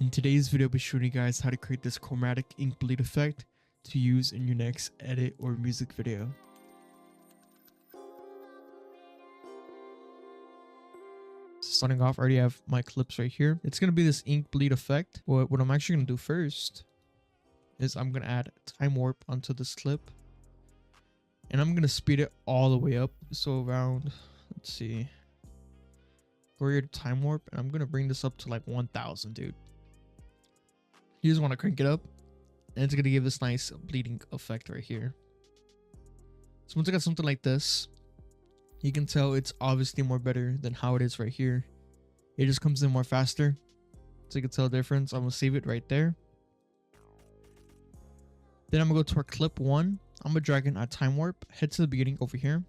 In today's video, I'll be showing you guys how to create this chromatic ink bleed effect to use in your next edit or music video. Starting off, I already have my clips right here. It's going to be this ink bleed effect. What I'm actually going to do first is I'm going to add time warp onto this clip. And I'm going to speed it all the way up. So around, let's see. Go here to time warp. And I'm going to bring this up to like 1000, dude. You just want to crank it up. And it's going to give this nice bleeding effect right here. So once I got something like this, you can tell it's obviously more better than how it is right here. It just comes in more faster. So you can tell the difference. I'm going to save it right there. Then I'm going to go to our clip 1. I'm going to drag in our time warp, head to the beginning over here.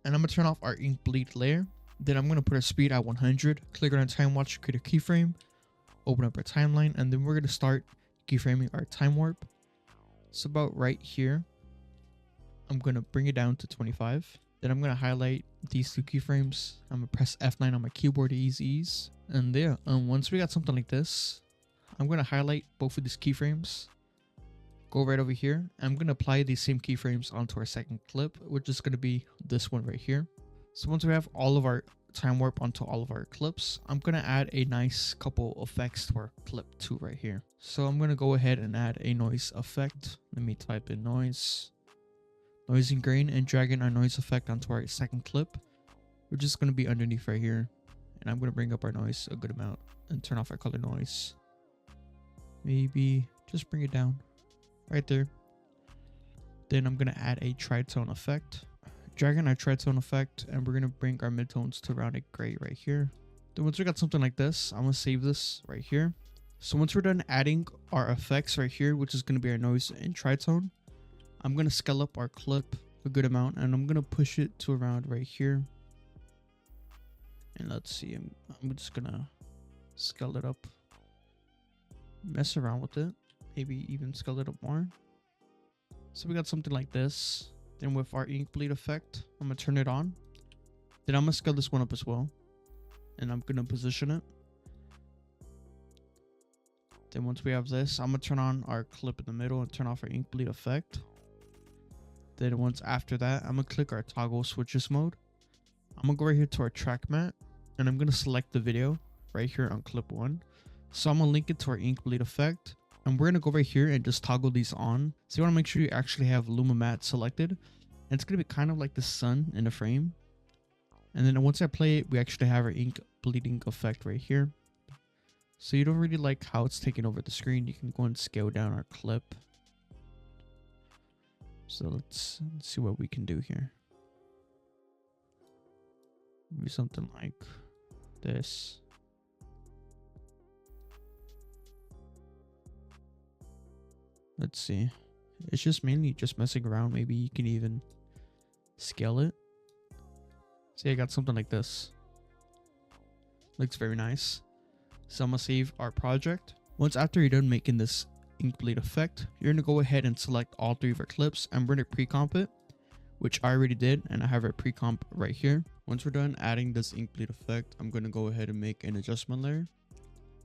And I'm going to turn off our ink bleed layer. Then I'm going to put our speed at 100. Click on our time watch, create a keyframe. Open up our timeline. And then we're going to start keyframing our time warp. So about right here. I'm going to bring it down to 25. Then I'm going to highlight these two keyframes. I'm going to press F9 on my keyboard to ease. And yeah, once we got something like this, I'm going to highlight both of these keyframes. Go right over here. I'm going to apply these same keyframes onto our second clip, which is going to be this one right here. So once we have all of our time warp onto all of our clips, I'm going to add a nice couple effects to our clip 2 right here. So I'm going to go ahead and add a noise effect. Let me type in noise and grain, and drag in our noise effect onto our second clip, which is going to be underneath right here. And I'm going to bring up our noise a good amount and turn off our color noise. Maybe just bring it down right there. Then I'm going to add a tritone effect. Drag in our tritone effect, and we're going to bring our midtones to around a gray right here. Then once we got something like this, I'm going to save this right here. So once we're done adding our effects right here, which is going to be our noise and tritone, I'm going to scale up our clip a good amount, and I'm going to push it to around right here. And let's see, I'm just going to scale it up, mess around with it, maybe even scale it up more. So we got something like this. Then with our ink bleed effect, I'm going to turn it on. Then I'm going to scale this one up as well. And I'm going to position it. Then once we have this, I'm going to turn on our clip in the middle and turn off our ink bleed effect. Then once after that, I'm going to click our toggle switches mode. I'm going to go right here to our track mat. And I'm going to select the video right here on clip 1. So I'm going to link it to our ink bleed effect. And we're going to go right here and just toggle these on. So you want to make sure you actually have Luma Matte selected. And it's going to be kind of like the sun in the frame. And then once I play it, we actually have our ink bleeding effect right here. So you don't really like how it's taking over the screen. You can go and scale down our clip. So let's see what we can do here. Maybe something like this. Let's see. It's just mainly just messing around. Maybe you can even scale it. See, I got something like this. Looks very nice. So I'm going to save our project. Once after you're done making this ink bleed effect, you're going to go ahead and select all 3 of our clips, and we're going to pre-comp it, which I already did, and I have a pre-comp right here. Once we're done adding this ink bleed effect, I'm going to go ahead and make an adjustment layer.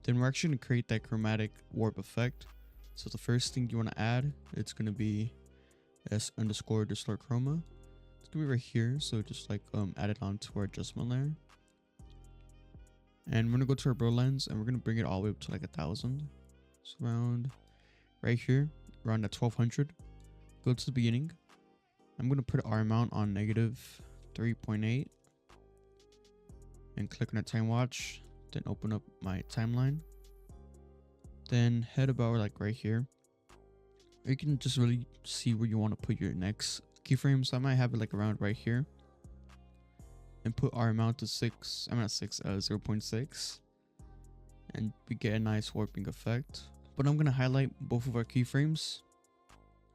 Then we're actually going to create that chromatic warp effect. So the first thing you want to add, it's going to be s_distort chroma. It's going to be right here. So just like add it onto our adjustment layer. And we're going to go to our blur lens, and we're going to bring it all the way up to like 1000. So around right here, around at 1200. Go to the beginning. I'm going to put our amount on -3.8. And click on our time watch. Then open up my timeline. Then head about like right here. You can just really see where you want to put your next keyframe. So I might have it like around right here. And put our amount to 0.6. And we get a nice warping effect. But I'm going to highlight both of our keyframes.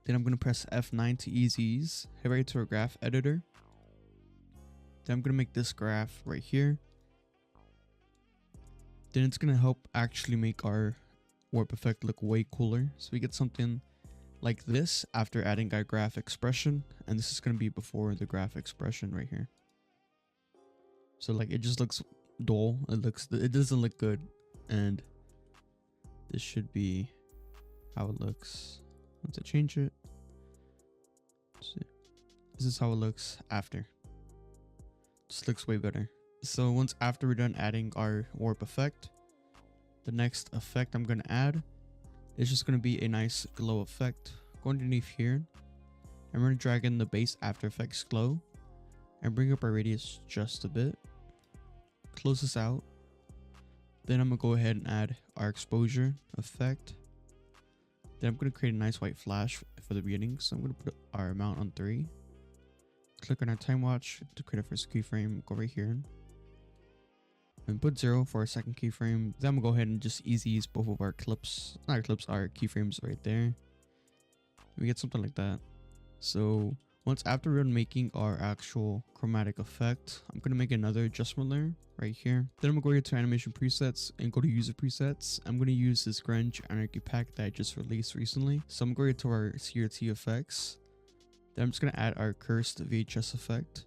Then I'm going to press F9 to ease. Head right to our graph editor. Then I'm going to make this graph right here. Then it's going to help actually make our warp effect look way cooler. So we get something like this after adding our graph expression. And this is going to be before the graph expression right here. So like it just looks dull. It doesn't look good. And this should be how it looks once I change it. Let's see. This is how it looks after. Just looks way better. So once after we're done adding our warp effect, the next effect I'm going to add is just going to be a nice glow effect. Go underneath here. I'm going to drag in the base After Effects glow and bring up our radius just a bit. Close this out. Then I'm going to go ahead and add our exposure effect. Then I'm going to create a nice white flash for the beginning. So I'm going to put our amount on 3. Click on our time watch to create our first keyframe. Go right here and put 0 for our second keyframe. Then I'm going to go ahead and just easy ease both of our clips, not our clips, our keyframes right there. We get something like that. So once after we're done making our actual chromatic effect, I'm going to make another adjustment layer right here. Then I'm going to go here to animation presets and go to user presets. I'm going to use this Grunge Anarchy pack that I just released recently. So I'm going to our CRT effects. Then I'm just going to add our cursed VHS effect.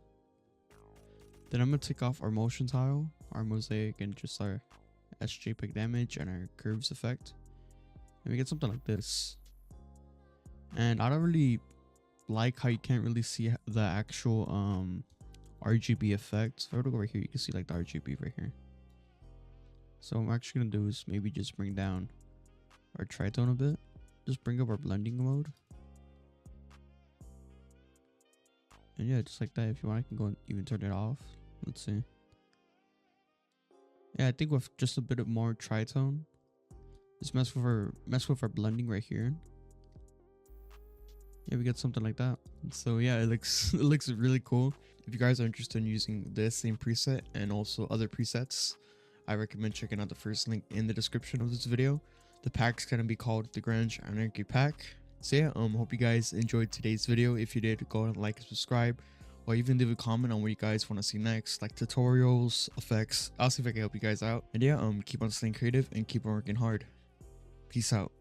Then I'm going to take off our motion tile, our mosaic, and just our SJPEG damage and our curves effect. And we get something like this. And I don't really like how you can't really see the actual RGB effect. So if I were to go right here, you can see like the RGB right here. So what I'm actually gonna do is maybe just bring down our tritone a bit. Just bring up our blending mode. And yeah, just like that. If you want, I can go and even turn it off. Let's see. Yeah, I think with just a bit of more tritone, just mess with our blending right here. Yeah, we get something like that. So yeah, it looks really cool. If you guys are interested in using this same preset and also other presets, I recommend checking out the first link in the description of this video. The pack's gonna be called the Grunge Anarchy pack. So yeah, hope you guys enjoyed today's video. If you did, go ahead and like and subscribe, or even leave a comment on what you guys want to see next, like tutorials, effects. I'll see if I can help you guys out. And yeah, keep on staying creative and keep on working hard. Peace out.